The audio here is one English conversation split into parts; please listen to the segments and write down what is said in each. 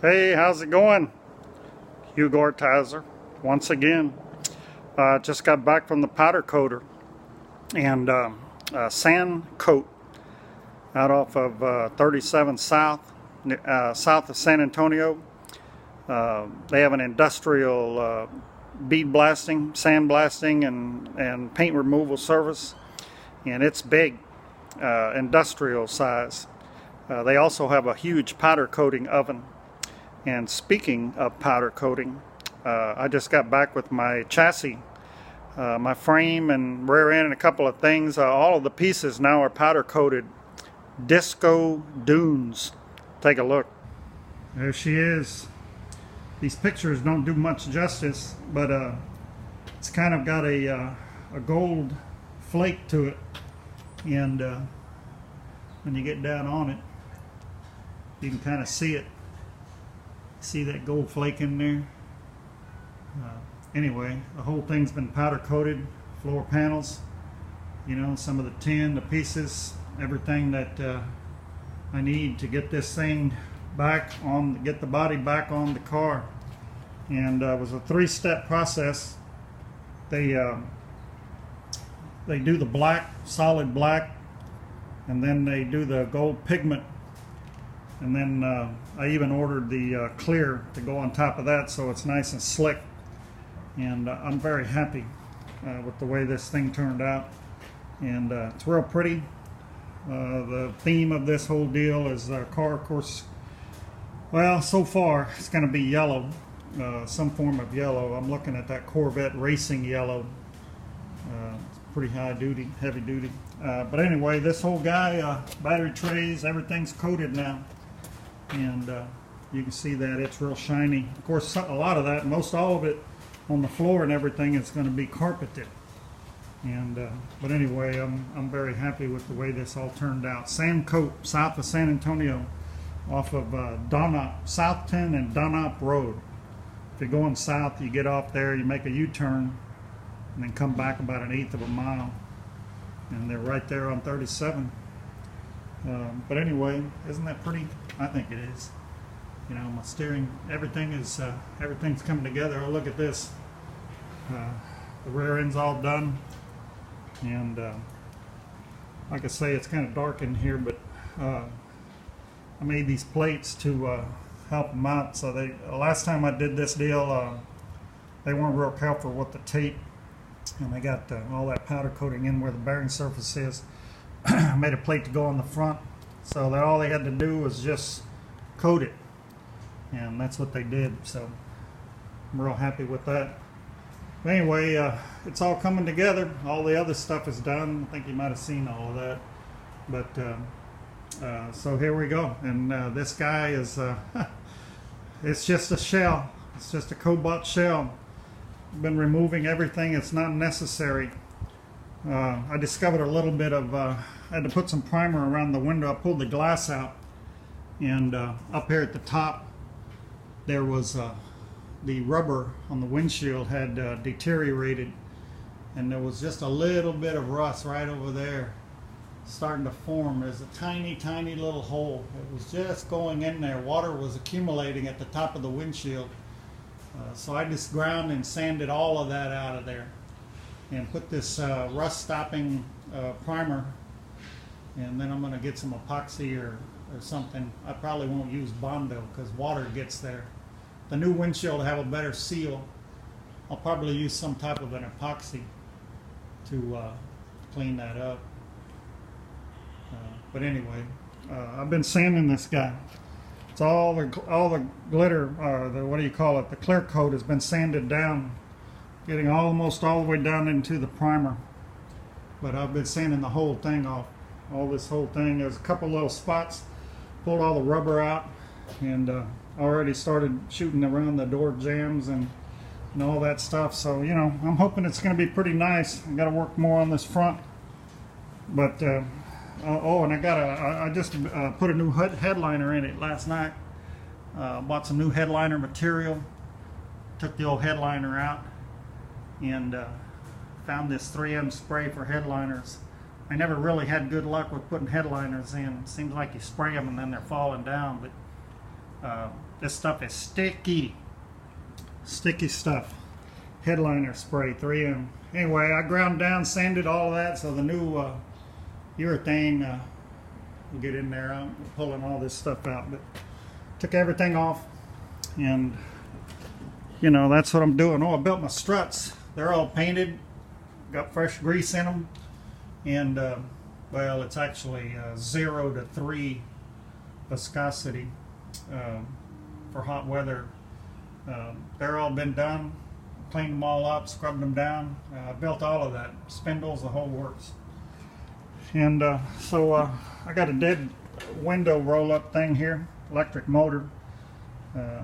Hey, how's it going? Hugh Gortizer once again. Just got back from the powder coater and sand coat out off of 37 South, south of San Antonio. They have an industrial bead blasting, sand blasting, and paint removal service, and it's big, industrial size. They also have a huge powder coating oven. And speaking of powder coating, I just got back with my chassis, my frame and rear end and a couple of things. All of the pieces now are powder coated. Disco Dunes. Take a look. There she is. These pictures don't do much justice, but it's kind of got a gold flake to it. And when you get down on it, you can kind of see it. See that gold flake in there? Anyway, the whole thing's been powder coated, floor panels, you know, some of the tin, the pieces, everything that I need to get this thing back on, get the body back on the car. And it was a three-step process. They do the black, solid black, and then they do the gold pigment. And then I even ordered the clear to go on top of that, so it's nice and slick. And I'm very happy with the way this thing turned out. And it's real pretty. The theme of this whole deal is the car, of course, well, so far it's going to be yellow, some form of yellow. I'm looking at that Corvette racing yellow. It's pretty high duty, heavy duty. But anyway, this whole guy, battery trays, everything's coated now. And you can see that it's real shiny. Of course, a lot of that, most all of it on the floor and everything is going to be carpeted. And but anyway, I'm very happy with the way this all turned out. Sand coat south of San Antonio, off of South 10 and Dunlop Road. If you're going south, you get off there, you make a U-turn, and then come back about 1/8 of a mile, and they're right there on 37. But anyway, isn't that pretty? I think it is. You know, my steering, everything's coming together. Oh, look at this. The rear end's all done, and like I say, it's kind of dark in here, but I made these plates to help them out. So last time I did this deal, they weren't real careful with the tape, and they got all that powder coating in where the bearing surface is. I made a plate to go on the front, so that all they had to do was just coat it, and that's what they did. So I'm real happy with that. But anyway, it's all coming together. All the other stuff is done. I think you might have seen all of that. But so here we go. And this guy is it's just a shell. It's just a cobalt shell. I've been removing everything that's not necessary. I discovered a little bit of, I had to put some primer around the window. I pulled the glass out, and up here at the top there was the rubber on the windshield had deteriorated, and there was just a little bit of rust right over there starting to form. There's a tiny little hole. It was just going in there. Water was accumulating at the top of the windshield. So I just ground and sanded all of that out of there and put this rust stopping primer, and then I'm going to get some epoxy or something. I probably won't use Bondo because water gets there. The new windshield will have a better seal. I'll probably use some type of an epoxy to clean that up. But anyway, I've been sanding this guy. It's all the glitter, what do you call it? The clear coat has been sanded down, getting almost all the way down into the primer. But I've been sanding the whole thing off, all this whole thing. There's a couple little spots, pulled all the rubber out, and already started shooting around the door jambs and all that stuff. So, you know, I'm hoping it's going to be pretty nice. I got to work more on this front. But, oh, and I just put a new headliner in it last night. Bought some new headliner material. Took the old headliner out and found this 3M spray for headliners. I never really had good luck with putting headliners in. It seems like you spray them and then they're falling down, but This stuff is sticky. Sticky stuff. Headliner spray, 3M. Anyway, I ground down, sanded all of that, so the new urethane will get in there. I'm pulling all this stuff out, but took everything off, and you know, that's what I'm doing. Oh, I built my struts. They're all painted, got fresh grease in them, and well, it's actually 0 to 3 viscosity for hot weather. They're all been done, cleaned them all up, scrubbed them down. I built all of that, spindles, the whole works. And so I got a dead window roll-up thing here, electric motor.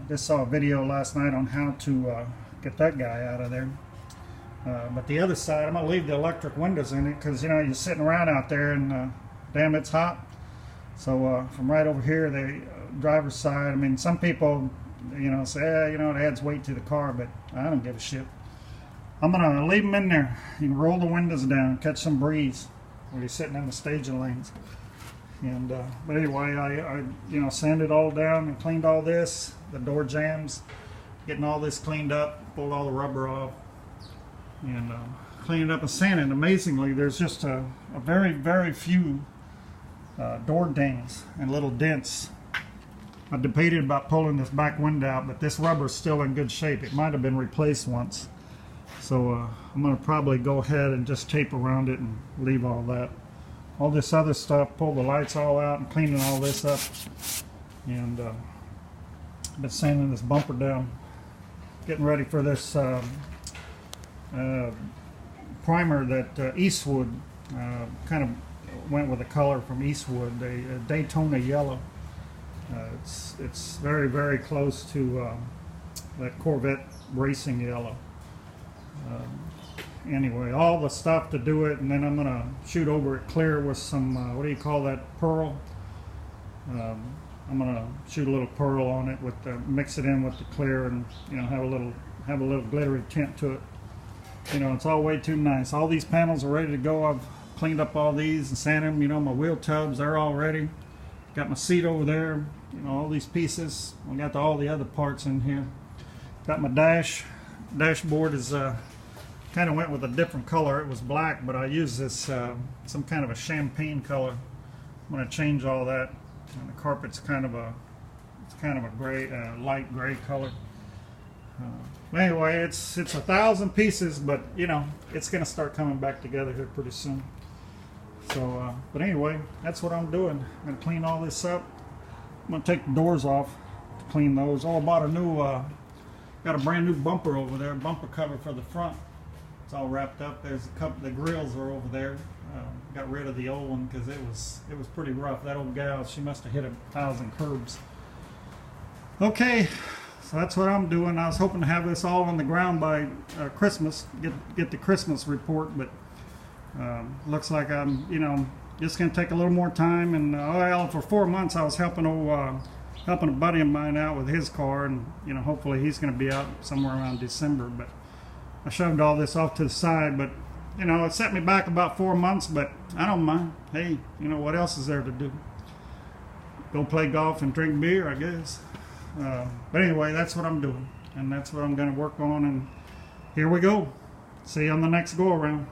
Just saw a video last night on how to get that guy out of there. But the other side, I'm going to leave the electric windows in it because, you know, you're sitting around out there and damn, it's hot. So from right over here, the driver's side, I mean, some people, you know, say, you know, it adds weight to the car, but I don't give a shit. I'm going to leave them in there. You can roll the windows down, catch some breeze when you're sitting in the staging lanes. And but anyway, I you know, sanded all down and cleaned all this, the door jambs, getting all this cleaned up, pulled all the rubber off, and cleaned it up and sanded. Amazingly, there's just a very, very few door dings and little dents. I debated about pulling this back window out, but this rubber is still in good shape. It might have been replaced once. So I'm going to probably go ahead and just tape around it and leave all that. All this other stuff, pull the lights all out and cleaning all this up. And been sanding this bumper down. Getting ready for this primer that Eastwood kind of went with the color from Eastwood, a Daytona yellow. It's very, very close to that Corvette racing yellow. Anyway, all the stuff to do it, and then I'm gonna shoot over it clear with some what do you call that, pearl. I'm gonna shoot a little pearl on it with mix it in with the clear, and you know, have a little glittery tint to it. You know, it's all way too nice. All these panels are ready to go. I've cleaned up all these and sanded them. You know, my wheel tubs, they're all ready. Got my seat over there. You know, all these pieces. I got all the other parts in here. Got my dashboard is kind of went with a different color. It was black, but I used this some kind of a champagne color. I'm going to change all that. And the carpet's kind of a gray, light gray color. Anyway, it's 1,000 pieces, but you know, it's going to start coming back together here pretty soon. So, but anyway, that's what I'm doing. I'm going to clean all this up. I'm going to take the doors off to clean those. Oh, I bought a new, got a brand new bumper over there, bumper cover for the front. It's all wrapped up. There's a couple, the grills are over there. Got rid of the old one because it was pretty rough. That old gal, she must have hit 1,000 curbs. Okay, so that's what I'm doing. I was hoping to have this all on the ground by Christmas, get the Christmas report, but looks like I'm, you know, just gonna take a little more time. And well, for 4 months I was helping a buddy of mine out with his car, and you know, hopefully he's gonna be out somewhere around December. But I shoved all this off to the side, but you know, it set me back about 4 months, but I don't mind. Hey, you know, what else is there to do? Go play golf and drink beer, I guess. But anyway, that's what I'm doing, and that's what I'm going to work on, and here we go. See you on the next go around.